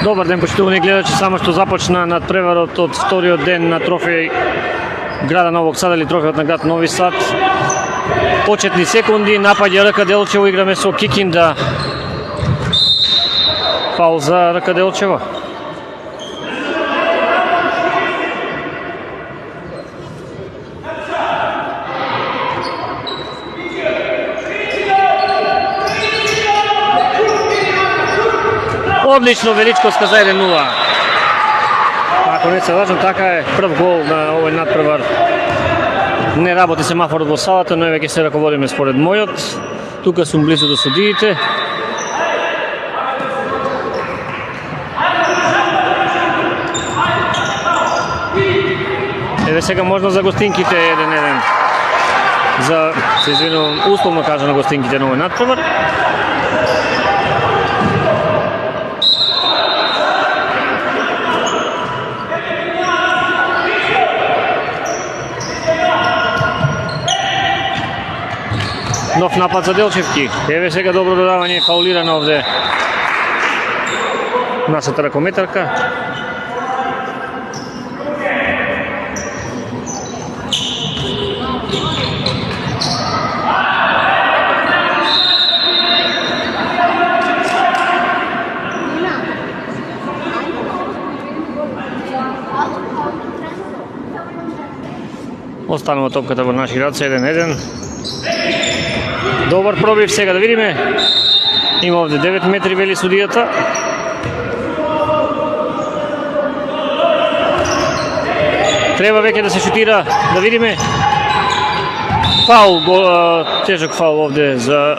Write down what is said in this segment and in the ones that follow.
Добар ден, почитувани гледачи, само што започна надпреварот од вториот ден на трофеј града Новог Сад или трофеот на град Нови Сад. Почетни секунди, напаѓа РК Делчево, играме со Кикинда. Фаул за РК Делчево. Одлично, Величковска за 1-0. Ако не се лажам, така е прв гол на овој надпревар. Не работи семафорот во салата, но веќе се раководиме според мојот. Тука сум близу до судиите. Еве сега можно за гостинките 1-1. За, се извинувам, условно кажано гостинките на овој надпревар. Нов напад за Делчевки. Еве сега добро додавање, фаулирано овде нашата ракометарка. Останува топката во наши раце, 1-1. Добар пробив сега, да видиме. Има овде 9 метри, вели судијата. Треба веќе да се шутира, да видиме. Фаул, тежок фаул овде за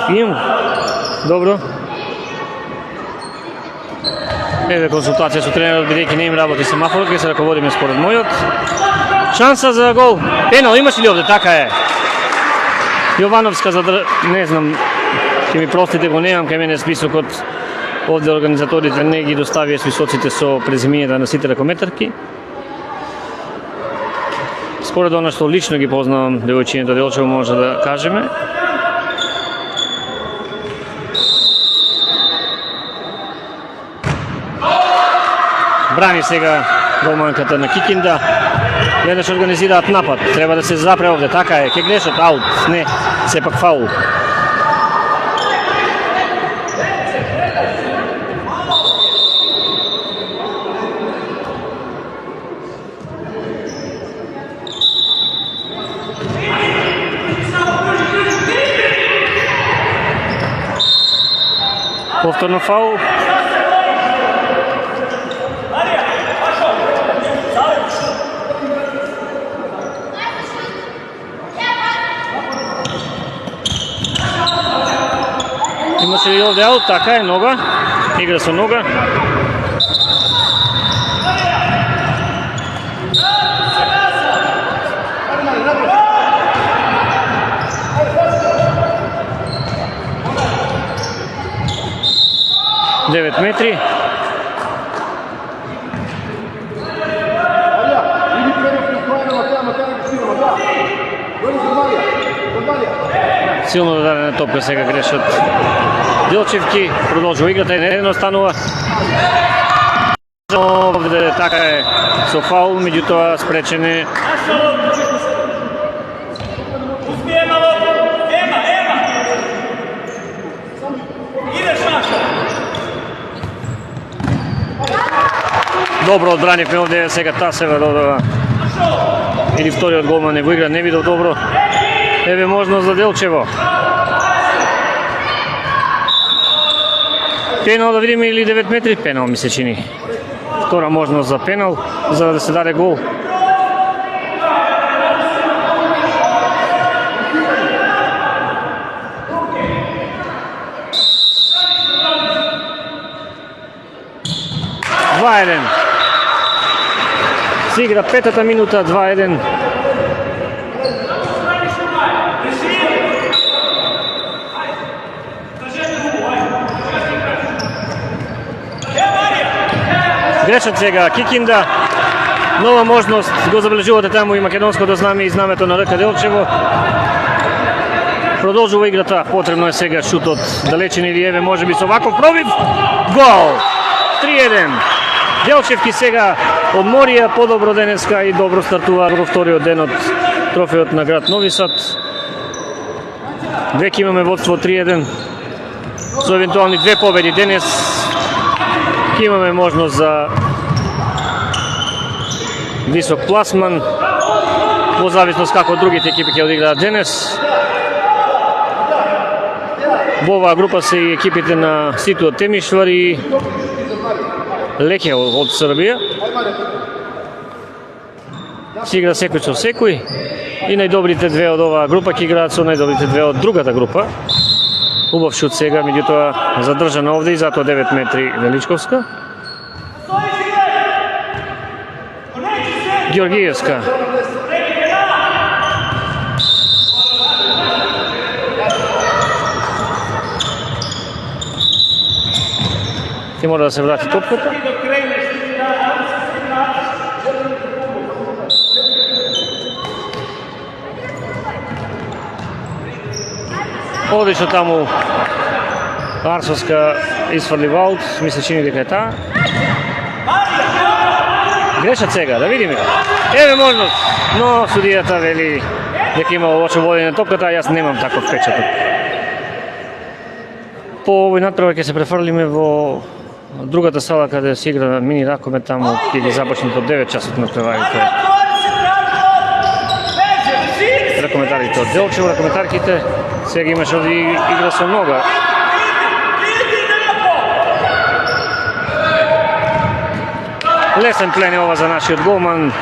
им. Добро. Еве консултација со тренерот, бидејќи не им работи семафорот, ќе се раководиме според мојот. Шанса за гол. Пенал имаш ли овде? Така е. Јовановска не знам, ќе ми простите, го немам кај мене списокот. Овде организаторите не ги доставија списоците со презимињата на сите ракометарки. Според она што лично ги познавам девојчињето Делчево, може да кажеме. Брани сега голманката на Кикинда. Веднаш организираат напад. Треба да се запре овде. Така е. Ке грешат. Аут. Не. Сепак фаул. Повторно фаул. Имаше ли овде аут? Така е, нога. Игра со нога. Девет метри. Силно дадена топка сега грешат Делчевки. Продолжува играта, едно станува. Овде така е со фаул, меѓутоа спречене. Добро одбранивме овде, сега Тасева додава. Или вториот голман не го игра, не видов добро. Еве можност за Делчево. Пенал, да видиме, или 9 метри? Пенал ми се чини. Втора можност за пенал, за да се даде гол. Се игра петата минута, 2-1. Грешат сега Кикинда. Нова можност го забележувате таму и македонското знаме и знамето на РК Делчево. Продолжува играта, потребно е сега шутот далечен или еве можеби со ваков пробив. Гол! 3-1. Делчевки сега одморија подобро денеска и добро стартува во вториот ден од трофеот на град Нови Сад. Веќе имаме водство 3-1. Со евентуални две победи денес ќе имаме можност за висок пласман, во зависност како другите екипи ќе одиграат денес. Во оваа група се и екипите на Ситу од Темишвар и Леке од Србија. Се игра секој со секој и најдобрите две од оваа група ќе играат со најдобрите две од другата група. Убав шут сега, меѓутоа задржана овде и затоа 9 метри Величковска. Георгиевска. Ќе мора да се врати топката. Одлично таму Арсовска изфрли ваут, ми се чини дека е таа. Грешат сега, да видиме. Еве можност, но судијата вели дека има лошо водење на топката, а јас немам таков впечаток. По овој натпревар ќе се префрлиме во другата сала каде се игра мини ракомет, таму ќе ги започнат од 9 часот натпреварите. Ракометарите од Делчево, ракометарките. Сега имаш овде игра со нога. Лесен плен е ова за нашиот голман.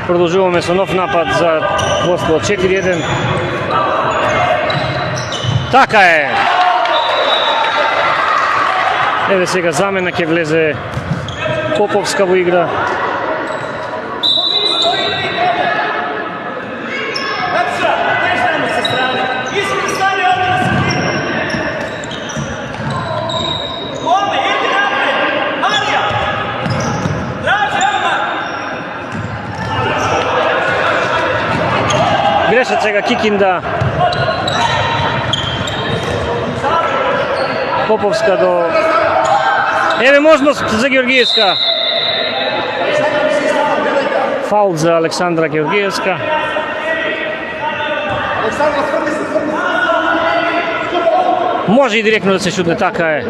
Продолжуваме со нов напад за водство од 4-1. Така е. Еве сега замена ќе влезе Поповска во игра. Грешат сега Кикинда. Поповска до... Еве можност за Георгиевска. Фаул за Александра Георгиевска. Може и директно да се шутне, така е.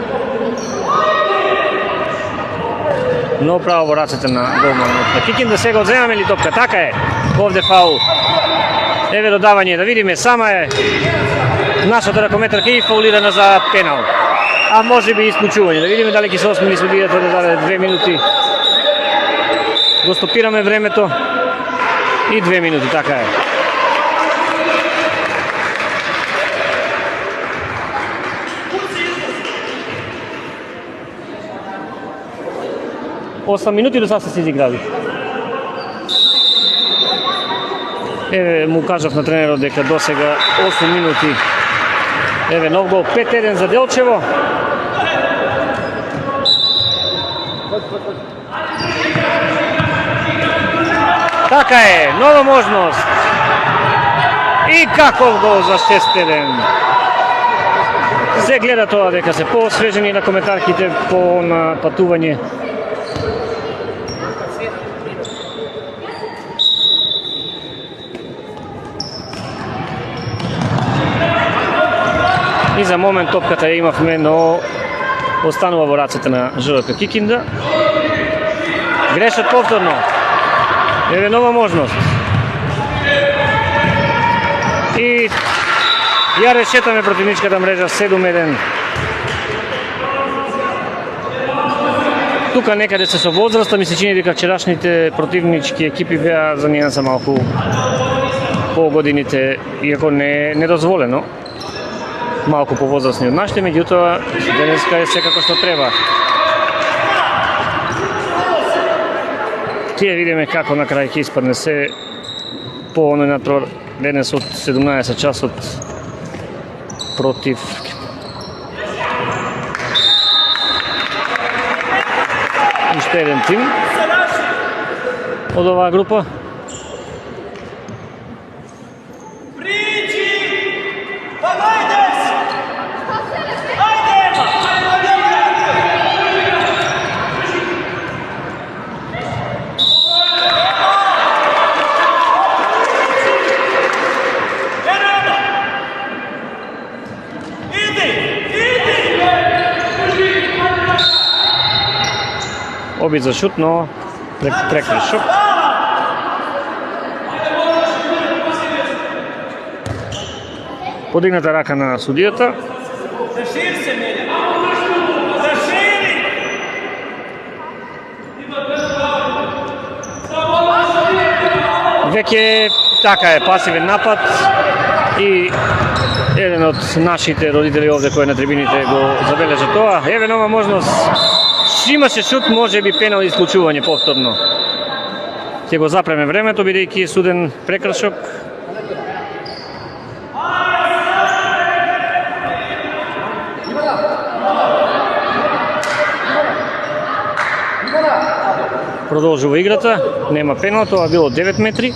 Но право во рацете на голманот. Кикинда сега одземаме ли топка? Така е. Овде фаул. Еве додавање, да видиме, сама е нашата ракометарка и фаулирана за пенал. А може би исклучување, да видиме дали ќе се осмели судијата да даде 2 минути. Го стопираме времето и 2 минути, така е. Осам минути до сега се изиграли. Еве му кажав на тренерот дека досега 8 минути. Еве нов гол, 5-1 за Делчево. Така е, нова можност. И каков гол за 6-1. Се гледа тоа дека се поосвежени на коментарките по на патување. И за момент топката ја имавме, но останува во рацете на ЖВК Кикинда. Грешат повторно. Еве нова можност. И ја решетаме противничката мрежа 7-1. Тука некаде се со возраста, ми се чини дека вчерашните противнички екипи беа за нијанса малку по годините, иако не е недозволено. Малку повозрастни од нашите, меѓутоа денеска е секако што треба. Тие видиме како на крај ќе испадне се по оној натпревар денес од 17 часот против уште еден тим од оваа група. Давай! Обид за шут, но прекршок. Подигната рака на судијата. Веќе така е, пасивен напад и еден од нашите родители овде кои на трибините го забележа тоа. Еве нова можност. Имаше шут, може би пенал исклучување повторно. Ќе го запреме времето бидејќи е суден прекршок. Продолжува играта, нема пенал, тоа било 9 метри.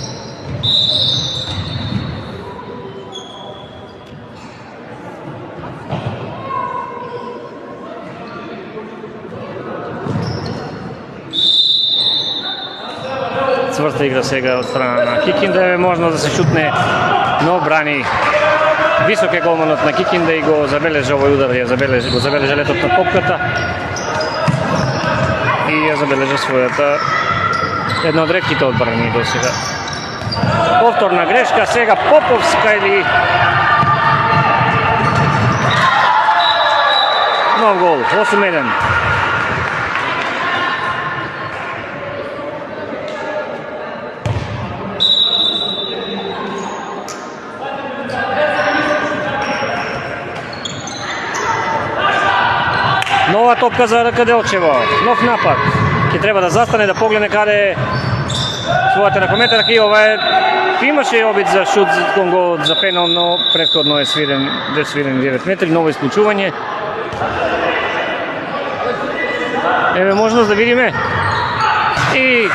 Цврста игра сега од страна на Кикинда, е можно да се шутне, но брани висок е голманот на Кикинда и го забележа овој удар, го забележа летот на топката и ја забележа својата една од ретките одбрани до сега. Повторна грешка, сега Поповска или нов гол, 8-1. Нова топка за РК Делчево, нов напад. Ќе треба да застане, да погледне каде е својата ракометарка и ова е... Имаше обид за шут кон гол за пенал, но претходно е свирен 9 метри, ново исклучување. Еве можност да видиме. И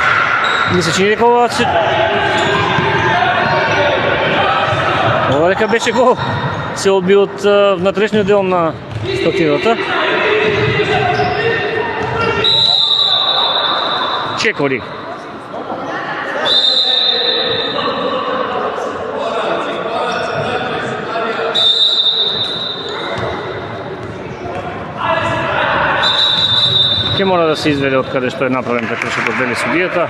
ми се чини дека ова дека беше гол. Се одби од внатрешниот дел на стативата. Чекори. Ке мора да се изведе од каде што е направен прекршок од вели судијата.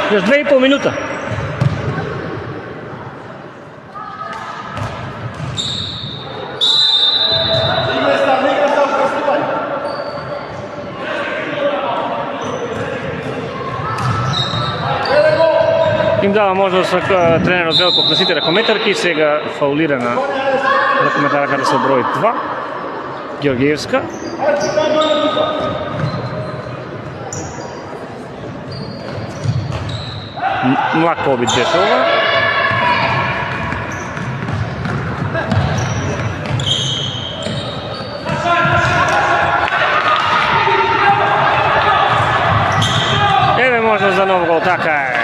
Јас 2,5 минута. Им дава можност тренерот Велков на сите ракометарки, сега фаулирана ракометарката со број 2, Георгиевска. Млак побит беше ова. Еве можност за нов гол, така е.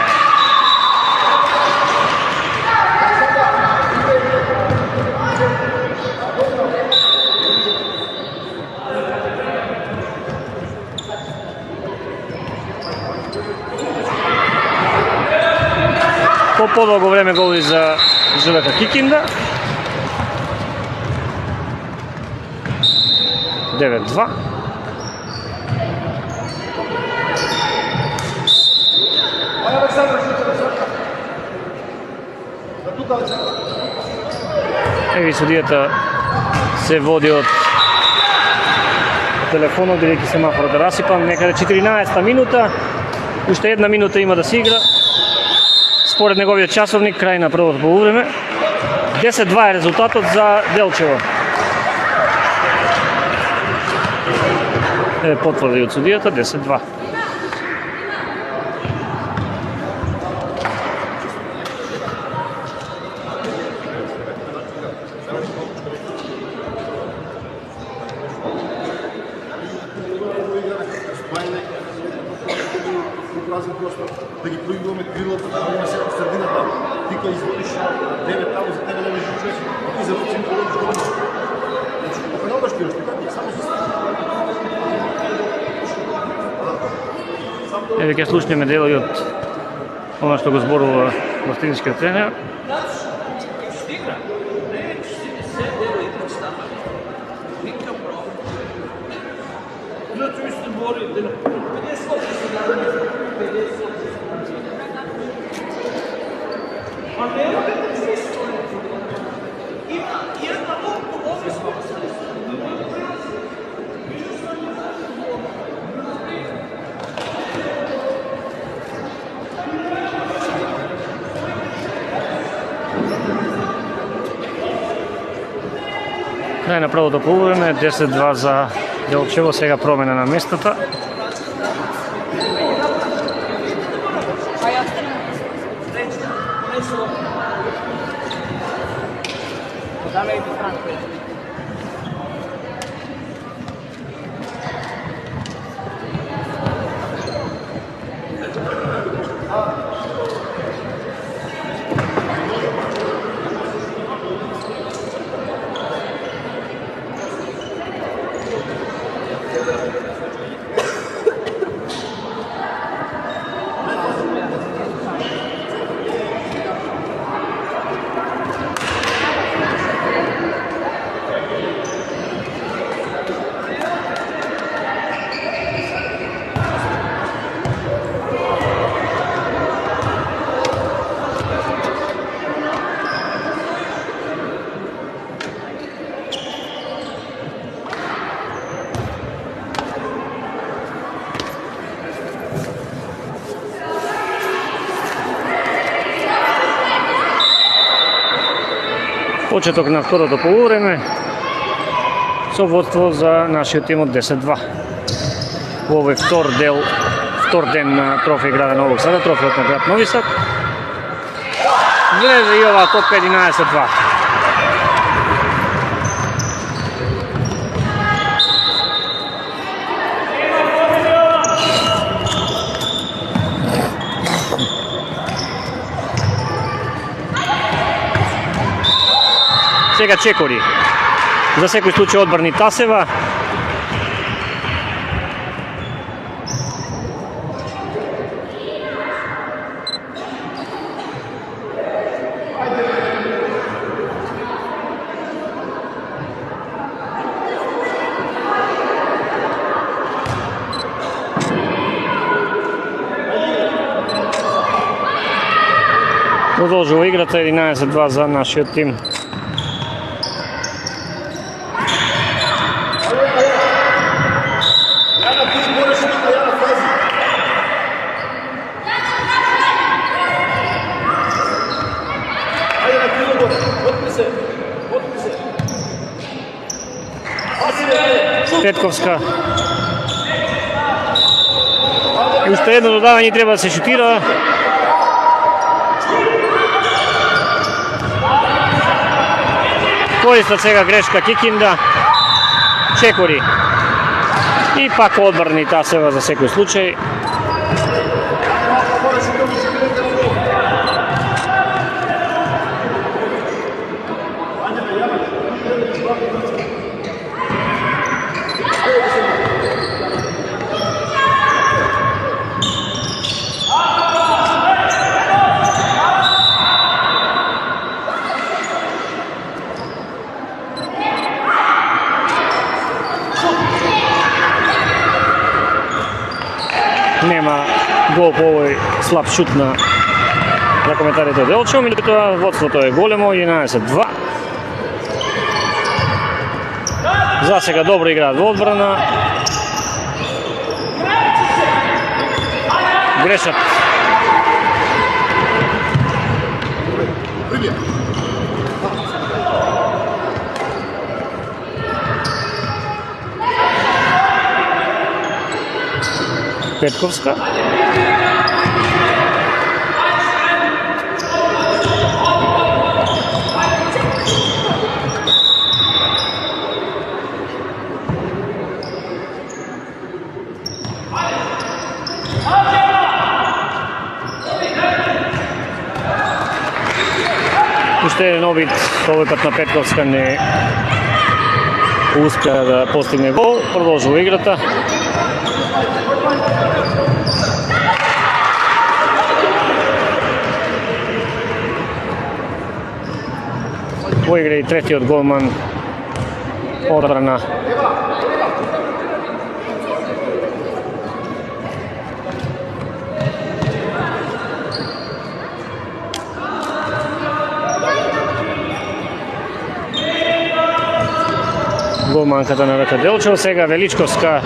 По подолго време голи за ЖВК Кикинда. 9-2. Еви судијата се води од телефонот, бидејќи семафорот е расипан. Некаде 14-та минута, уште една минута има да се игра. Според неговиот часовник, крај на првото полувреме. 10-2 е резултатот за Делчево. Потврди од судијата, 10-2. Да ги проигруваме крилата, да има се по средината. Ти кога изводиш 9 таму, за тебе не можеш да чуеш и за рецим да водиш голем. Значи, ако не одаш пираш, така само за Еве ќе слушнеме делови од она што го зборува гостинскиот тренер. Крај на првото полувреме, 10-2 за Делчево, сега промена на местата. Почеток на второто полувреме со водство за нашиот тим од 10-2. Во овој втор ден на трофеј града Новог Сад, трофејот на град Нови Сад. Влезе и ова топка 11-2. Сега Чекори. За секој случај одбрани Тасева. Продолжува играта 11-2 за нашиот тим. Петковска. И уште едно додавање треба да се шутира. Користат сега грешка Кикинда. Чекори. И пак одбрани Тасева за секој случај. Нема гол по овој слаб шут на коментарите од Делчево, меѓутоа водството е големо, 11-2. За сега добро играат во одбрана. Грешат. Петковска. Уште еден обид, овој пат на Петковска не успеа да постигне гол, продолжува играта. Во игра и третиот голман одбрана голманката на ВК Делчево. Сега Величковска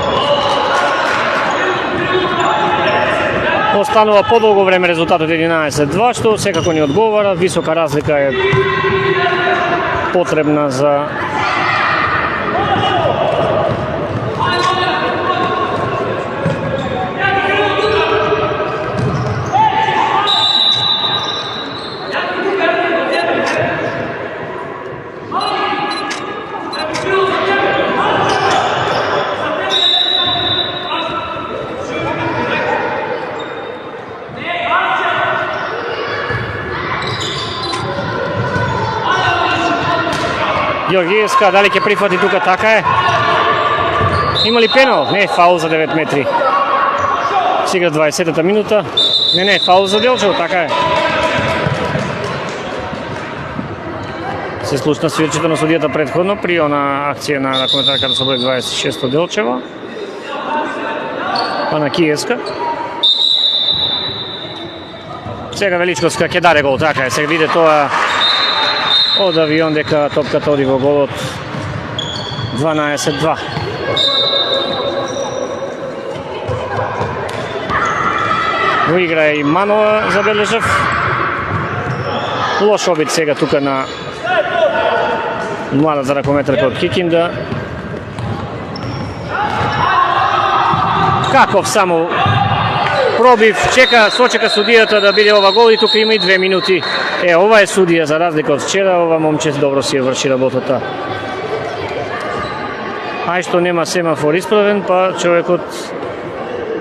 останува подолго време резултатот 11-2, што секако ни одговара. Висока разлика е потребна за Георгиевска, дали ќе прифати тука, така е. Има ли пенал? Не, фаул за 9 метри. Сега 20-та минута. Не, фаул за Делчево, така е. Се слушна свирчето на судијата предходно при она акција на коментарката со број 26 Делчево. Па на Киевска. Сега Величковска ќе даде гол, така е. Сега виде тоа од авион дека топката оди во голот 12-2. Во игра е и Манова, забележав. Лош обид сега тука на младата ракометарка од Кикинда. Каков само пробив, сочека судијата да биде ова гол и тука има и 2 минути. Ова е судија за разлика од вчера, ова момче добро си ја врши работата. Ај што нема семафор исправен, па човекот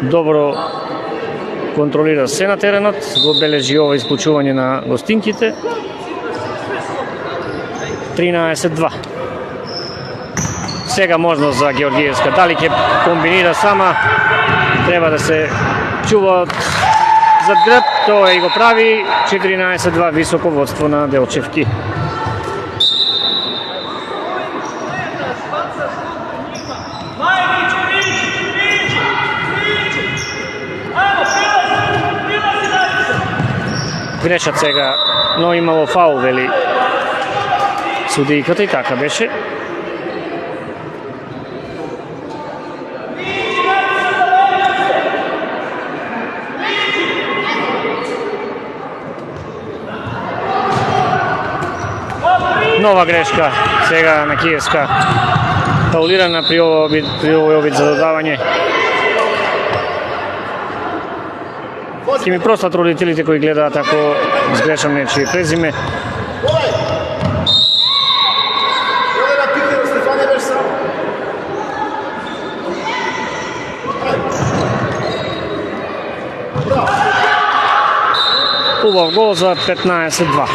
добро контролира се на теренот, го бележи ова исклучување на гостинките. 13-2. Сега можност за Георгиевска. Дали ќе комбинира сама, треба да се чува зад грб, тоа и го прави. 14-2 високо водство на Делчевки. Грешат сега, но имало фаул, вели судијката, и така беше. Нова грешка сега на Киевска. Фаулирана при овој обид за додавање. Ќе ми простат родителите кои гледаат ако сгрешам нечие презиме. Убав гол за 15-2.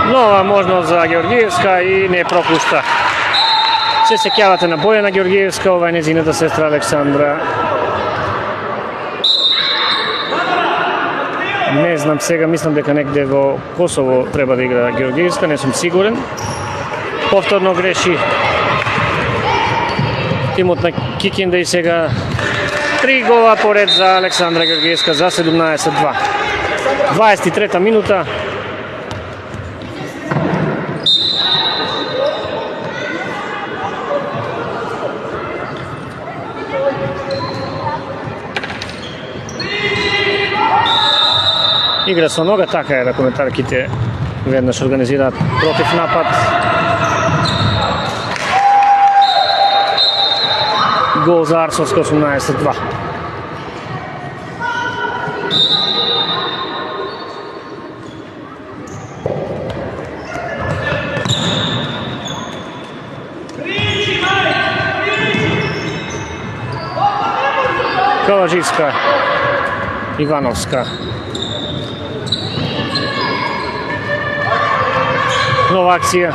Нова можност за Георгиевска и не пропушта. Се сеќавате на Бојана Георгиевска, ова е незината сестра Александра. Не знам сега, мислам дека некаде во Косово треба да игра Георгиевска, не сум сигурен. Повторно греши тимот на Кикинда и сега 3 гола поред за Александра Георгиевска за 17-2. 23-та минута. Игра со нога, така е, ракометарките веднаш организираат против напад. Гол за Арсовска 18-2. Калаживска, Ивановска. Нова акција.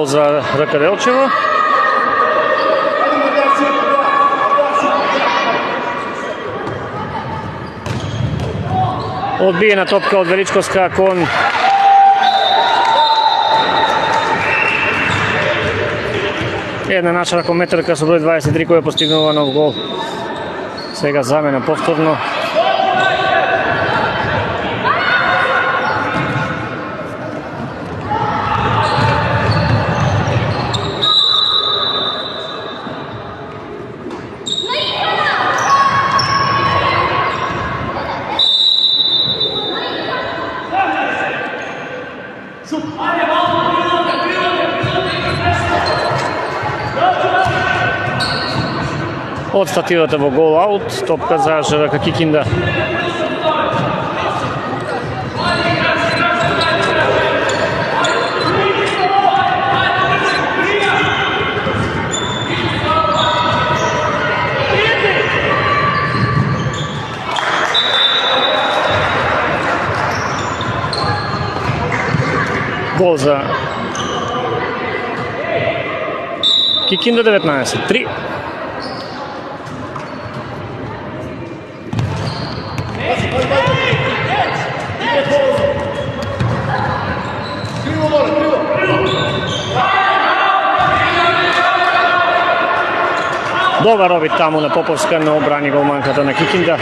фаул за РК Делчево. Одбиена топка од Величковска кон една наша ракометарка со број 23 која постигнува нов гол. Сега замена повторно. Од стативата во гол аут, топка за ЖВК Кикинда. Гол за Кикинда 19-3. Добар обид таму на Поповска, но брани голманката на Кикинда.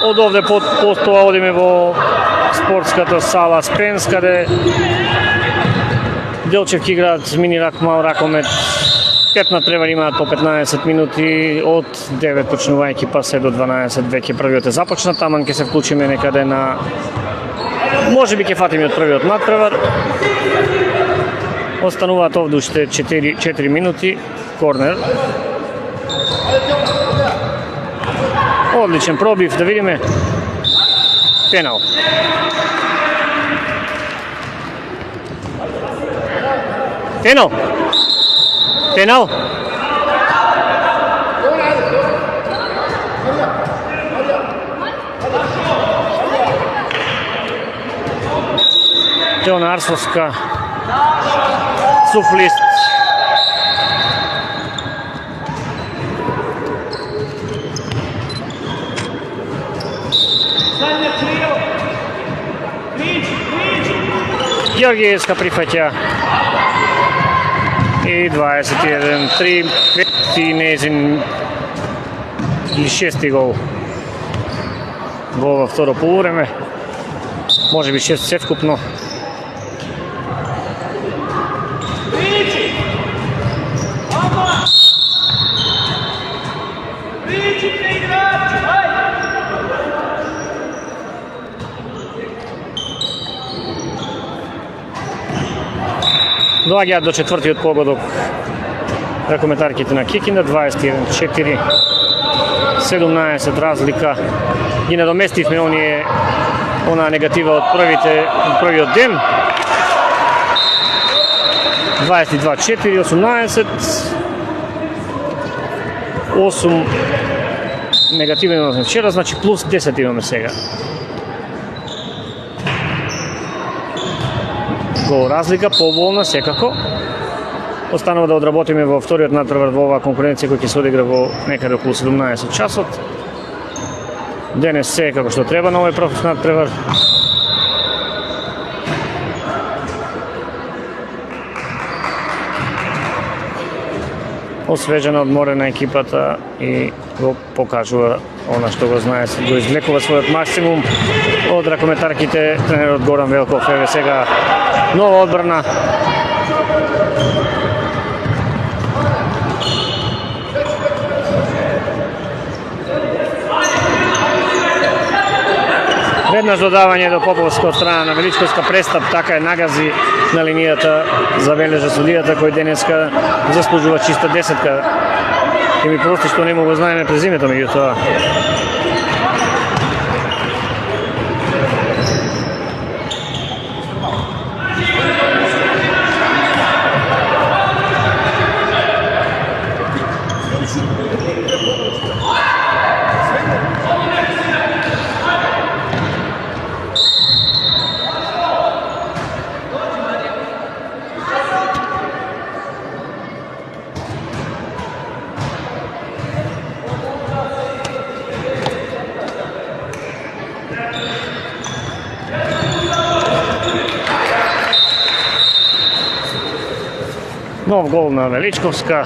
Од овде постоа одиме во спортската сала Спенс, каде Делчевки играат мини мал ракомет. 5 надпревари имаат по 15 минути, од 9 почнувајќи па се до 12 веќе првиот е започнат. Таман ќе се вклучиме некаде на... Може би ќе фатиме од првиот надпревар. Остануваат овде уште 4 минути. Корнер. Одличен пробив, да видиме. Пенал. Пенал. Пенал. Теона Арсовска. Суфлист. Георгиевска прифаќа. И 21-3, пети незин или шести гол. Гол во второ полувреме. Може би 6 севкупно. Доаѓаат до четвртиот погодок ракометарките на Кикинда, 21-4, 17 разлика. Ги надоместивме она негатива од првиот ден. 22-4, 18, 8 негативен имаме вчера, значи плюс 10 имаме сега. Гол разлика, поболна секако. Останува да одработиме во вториот надпревар во оваа конкуренција која ќе се одигра во некаде околу 17 часот. Денес се како што треба на овој прв надпревар. Освежена, одморена екипата и го покажува она што го знае, го извлекува својот максимум од ракометарките. Тренерот Горан Велков, еве сега нова одбрана. Веднаш додавање до Поповска од страна на Величковска, престап, така е, нагази на линијата, забележа судијата кој денеска заслужува чиста десетка. И ми прости што не му го знаеме презимето, меѓутоа. нов гол на Величковска.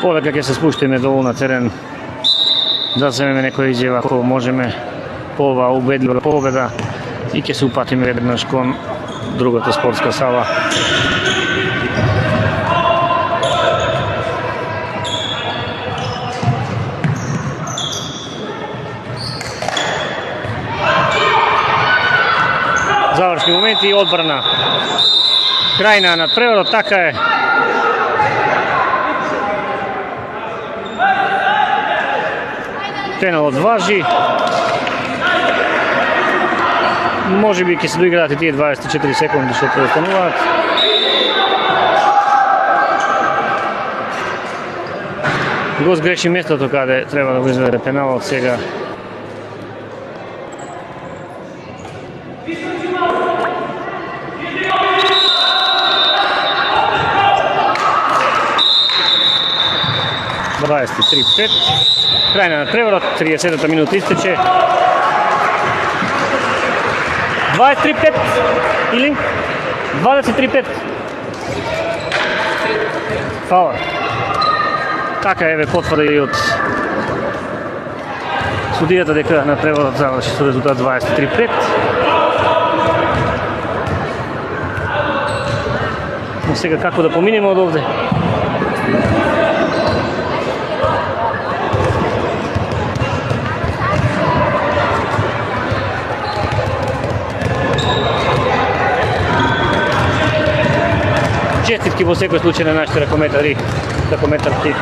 Полека ќе се спуштиме долу на терен да земеме некоја изјава ако можеме по оваа убедлива победа и ќе се упатиме веднаш кон другата спортска сала. Завршни моменти и одбрана. Крајна над преварот, така е. Пеналот важи. Може би ќе се доиграат и тие 24 секунди што преостануваат. Го сгреши местото каде треба да го изведе пеналот сега. Крајна на преварот, 30-та минута истече. 23-5 или 23-5. Фаула. Така еве потврди и од судијата дека на преварот заврши со резултат 23-5. Но сега како да поминеме од овде? Честитки во секој случај на нашите ракометарки.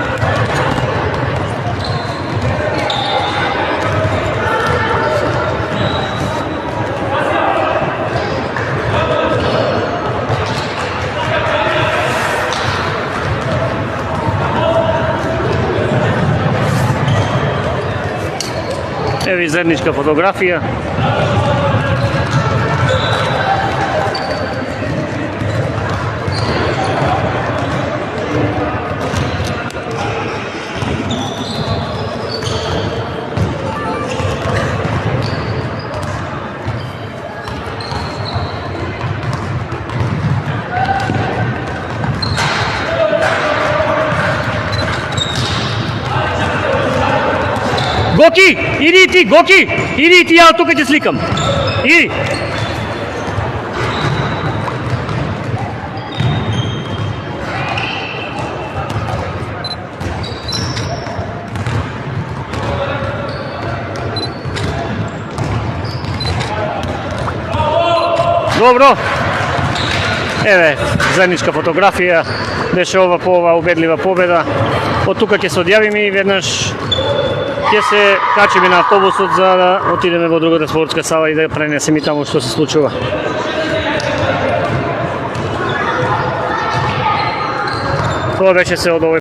Еве заедничка фотографија. Гоки, иди ти, Гоки, иди ти, ја тука ќе сликам. Иди. Добро. Еве, заедничка фотографија. Беше ова по оваа убедлива победа. Од тука ќе се одјавиме и веднаш ќе се качиме на автобусот за да отидеме во другата спортска сала и да пренесеме таму што се случува. Тоа беше се од овој